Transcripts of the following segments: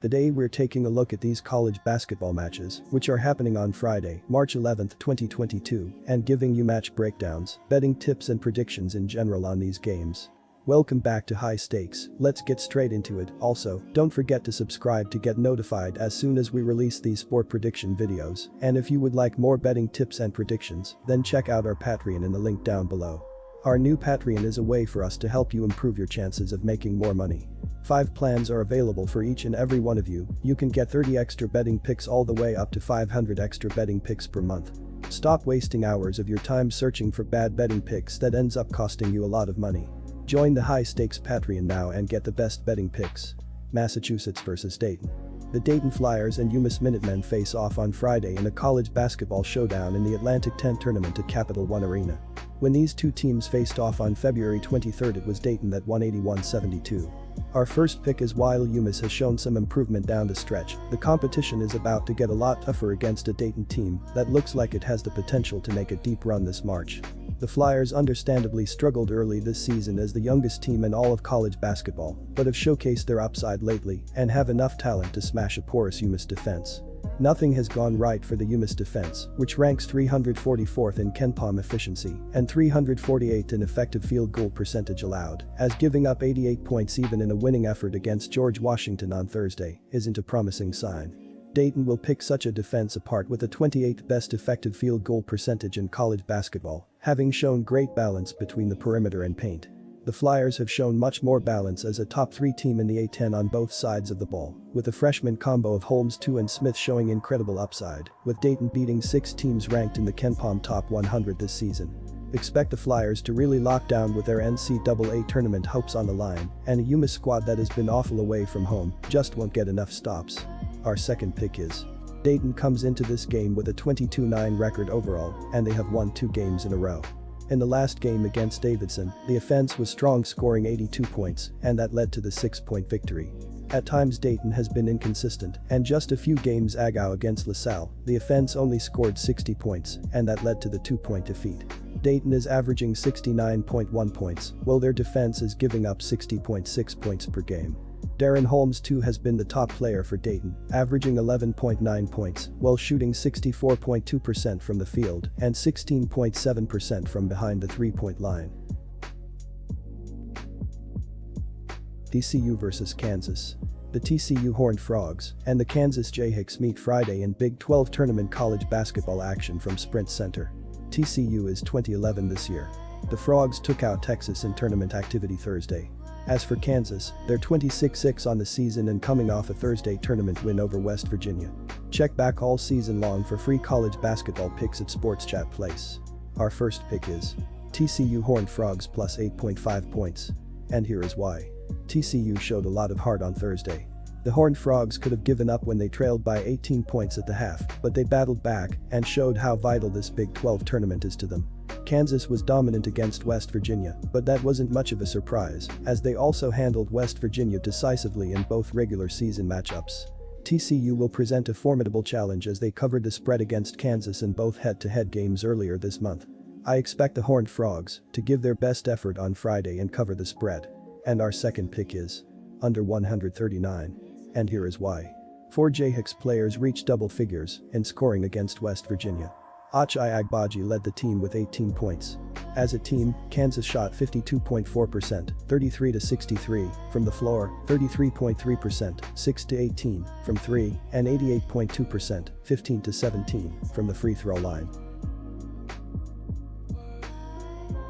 Today we're taking a look at these college basketball matches, which are happening on Friday, March 11, 2022, and giving you match breakdowns, betting tips and predictions in general on these games. Welcome back to High Stakes, let's get straight into it. Also, don't forget to subscribe to get notified as soon as we release these sport prediction videos, and if you would like more betting tips and predictions, then check out our Patreon in the link down below. Our new Patreon is a way for us to help you improve your chances of making more money. 5 plans are available for each and every one of you. You can get 30 extra betting picks all the way up to 500 extra betting picks per month. Stop wasting hours of your time searching for bad betting picks that ends up costing you a lot of money. Join the High Stakes Patreon now and get the best betting picks. Massachusetts vs Dayton. The Dayton Flyers and UMASS Minutemen face off on Friday in a college basketball showdown in the Atlantic 10 tournament at Capital One Arena. When these two teams faced off on February 23, it was Dayton that won 81-72. Our first pick is while UMASS has shown some improvement down the stretch, the competition is about to get a lot tougher against a Dayton team that looks like it has the potential to make a deep run this March. The Flyers understandably struggled early this season as the youngest team in all of college basketball, but have showcased their upside lately and have enough talent to smash a porous UMASS defense. Nothing has gone right for the UMASS defense, which ranks 344th in KenPom efficiency and 348th in effective field goal percentage allowed, as giving up 88 points even in a winning effort against George Washington on Thursday isn't a promising sign. Dayton will pick such a defense apart with the 28th best effective field goal percentage in college basketball, having shown great balance between the perimeter and paint. The Flyers have shown much more balance as a top 3 team in the A10 on both sides of the ball, with the freshman combo of Holmes 2 and Smith showing incredible upside, with Dayton beating 6 teams ranked in the KenPom top 100 this season. Expect the Flyers to really lock down with their NCAA tournament hopes on the line, and a UMASS squad that has been awful away from home just won't get enough stops. Our second pick is Dayton comes into this game with a 22-9 record overall, and they have won 2 games in a row. In the last game against Davidson, the offense was strong, scoring 82 points, and that led to the 6-point victory. At times Dayton has been inconsistent, and just a few games ago against LaSalle, the offense only scored 60 points, and that led to the 2-point defeat. Dayton is averaging 69.1 points, while their defense is giving up 60.6 points per game. Darren Holmes 2 has been the top player for Dayton, averaging 11.9 points while shooting 64.2% from the field and 16.7% from behind the 3-point line. TCU vs Kansas. The TCU Horned Frogs and the Kansas Jayhawks meet Friday in Big 12 tournament college basketball action from Sprint Center. TCU is 2011 this year. The Frogs took out Texas in tournament activity Thursday. As for Kansas, they're 26-6 on the season and coming off a Thursday tournament win over West Virginia. Check back all season long for free college basketball picks at Sports Chat Place. Our first pick is TCU Horned Frogs plus 8.5 points. And here is why. TCU showed a lot of heart on Thursday. The Horned Frogs could have given up when they trailed by 18 points at the half, but they battled back and showed how vital this Big 12 tournament is to them. Kansas was dominant against West Virginia, but that wasn't much of a surprise, as they also handled West Virginia decisively in both regular season matchups. TCU will present a formidable challenge as they covered the spread against Kansas in both head-to-head games earlier this month. I expect the Horned Frogs to give their best effort on Friday and cover the spread. And our second pick is under 139. And here is why. 4 Jayhawks players reached double figures in scoring against West Virginia. Ochai Agbaji led the team with 18 points. As a team, Kansas shot 52.4%, 33-63 from the floor, 33.3%, 6-18 from 3, and 88.2%, 15-17 from the free throw line.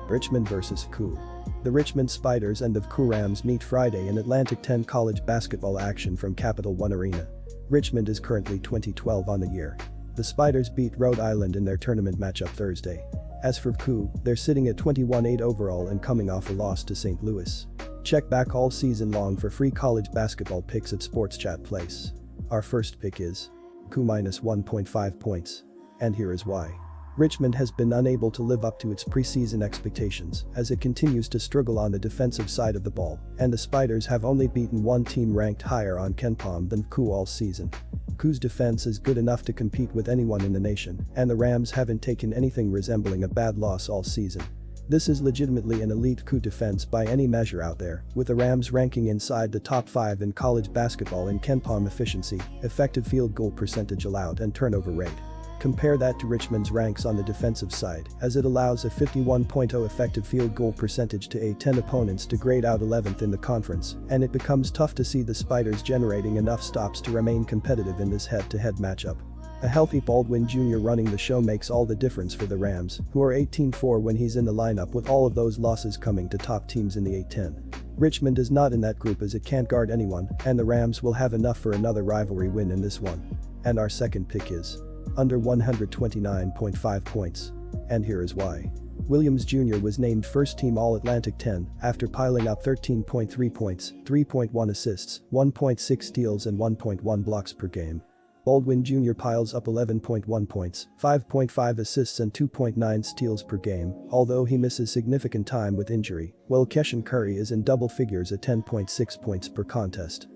Richmond vs CAA. The Richmond Spiders and the CAA Rams meet Friday in Atlantic 10 college basketball action from Capital One Arena. Richmond is currently 20-12 on the year. The Spiders beat Rhode Island in their tournament matchup Thursday. As for CAA, they're sitting at 21-8 overall and coming off a loss to St. Louis. Check back all season long for free college basketball picks at Sports Chat Place. Our first pick is CAA minus 1.5 points. And here is why. Richmond has been unable to live up to its preseason expectations as it continues to struggle on the defensive side of the ball, and the Spiders have only beaten one team ranked higher on KenPom than CAA all season. CAA's defense is good enough to compete with anyone in the nation, and the Rams haven't taken anything resembling a bad loss all season. This is legitimately an elite coup defense by any measure out there, with the Rams ranking inside the top 5 in college basketball in KenPom efficiency, effective field goal percentage allowed and turnover rate. Compare that to Richmond's ranks on the defensive side, as it allows a 51.0 effective field goal percentage to A10 opponents to grade out 11th in the conference, and it becomes tough to see the Spiders generating enough stops to remain competitive in this head-to-head matchup. A healthy Baldwin Jr. running the show makes all the difference for the Rams, who are 18-4 when he's in the lineup, with all of those losses coming to top teams in the A10. Richmond is not in that group as it can't guard anyone, and the Rams will have enough for another rivalry win in this one. And our second pick is under 129.5 points. And here is why. Williams Jr. was named first team All-Atlantic 10 after piling up 13.3 points, 3.1 assists, 1.6 steals and 1.1 blocks per game. Baldwin Jr. piles up 11.1 points, 5.5 assists and 2.9 steals per game, although he misses significant time with injury, while Keshawn Curry is in double figures at 10.6 points per contest.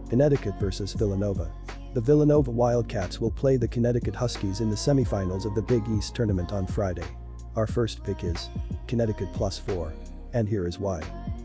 Connecticut vs Villanova. The Villanova Wildcats will play the Connecticut Huskies in the semifinals of the Big East tournament on Friday. Our first pick is Connecticut +4. And here is why.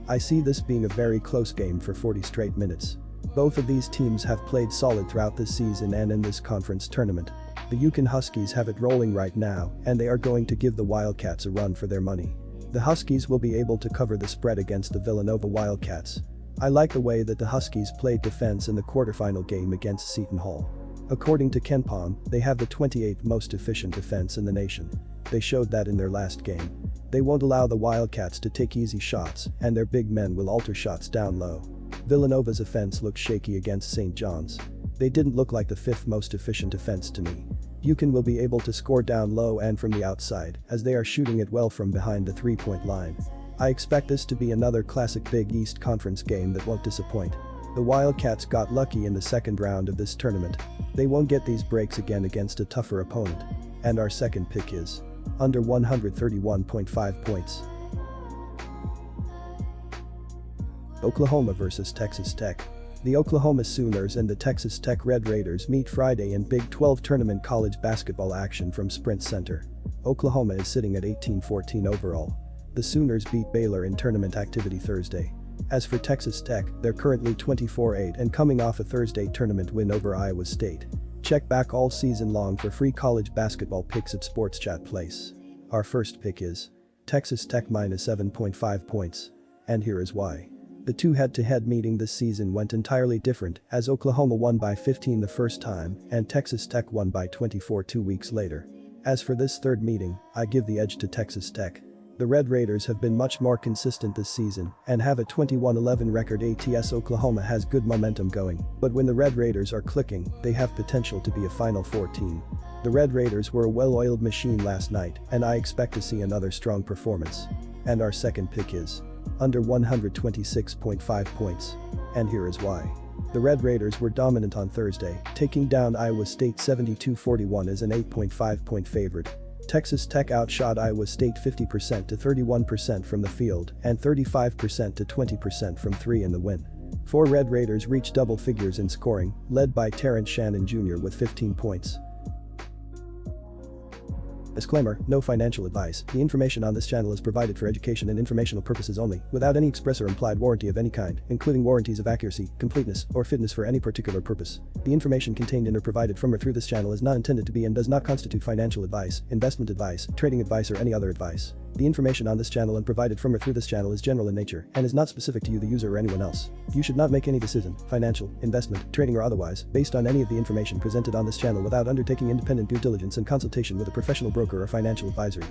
I see this being a very close game for 40 straight minutes. Both of these teams have played solid throughout this season and in this conference tournament. The UConn Huskies have it rolling right now, and they are going to give the Wildcats a run for their money. The Huskies will be able to cover the spread against the Villanova Wildcats. I like the way that the Huskies played defense in the quarterfinal game against Seton Hall. According to KenPom, they have the 28th most efficient defense in the nation. They showed that in their last game. They won't allow the Wildcats to take easy shots, and their big men will alter shots down low. Villanova's offense looked shaky against St. John's. They didn't look like the 5th most efficient offense to me. UConn will be able to score down low and from the outside, as they are shooting it well from behind the three-point line. I expect this to be another classic Big East Conference game that won't disappoint. The Wildcats got lucky in the second round of this tournament. They won't get these breaks again against a tougher opponent. And our second pick is under 131.5 points. Oklahoma vs Texas Tech. The Oklahoma Sooners and the Texas Tech Red Raiders meet Friday in Big 12 tournament college basketball action from Sprint Center. Oklahoma is sitting at 18-14 overall. The Sooners beat Baylor in tournament activity Thursday. As for Texas Tech, they're currently 24-8 and coming off a Thursday tournament win over Iowa State. Check back all season long for free college basketball picks at Sports Chat Place. Our first pick is Texas Tech -7.5 points. And here is why. The two head-to-head meeting this season went entirely different, as Oklahoma won by 15 the first time and Texas Tech won by 24 2 weeks later. As for this third meeting, I give the edge to Texas Tech. The Red Raiders have been much more consistent this season and have a 21-11 record. ATS Oklahoma has good momentum going, but when the Red Raiders are clicking, they have potential to be a Final Four team. The Red Raiders were a well-oiled machine last night, and I expect to see another strong performance. And our second pick is under 126.5 points. And here is why. The Red Raiders were dominant on Thursday, taking down Iowa State 72-41 as an 8.5-point favorite. Texas Tech outshot Iowa State 50% to 31% from the field and 35% to 20% from three in the win. 4 Red Raiders reached double figures in scoring, led by Terrence Shannon Jr. with 15 points. Disclaimer, no financial advice. The information on this channel is provided for education and informational purposes only, without any express or implied warranty of any kind, including warranties of accuracy, completeness, or fitness for any particular purpose. The information contained in or provided from or through this channel is not intended to be and does not constitute financial advice, investment advice, trading advice, or any other advice. The information on this channel and provided from or through this channel is general in nature and is not specific to you, the user, or anyone else. You should not make any decision, financial, investment, trading, or otherwise, based on any of the information presented on this channel without undertaking independent due diligence and consultation with a professional broker or financial advisor.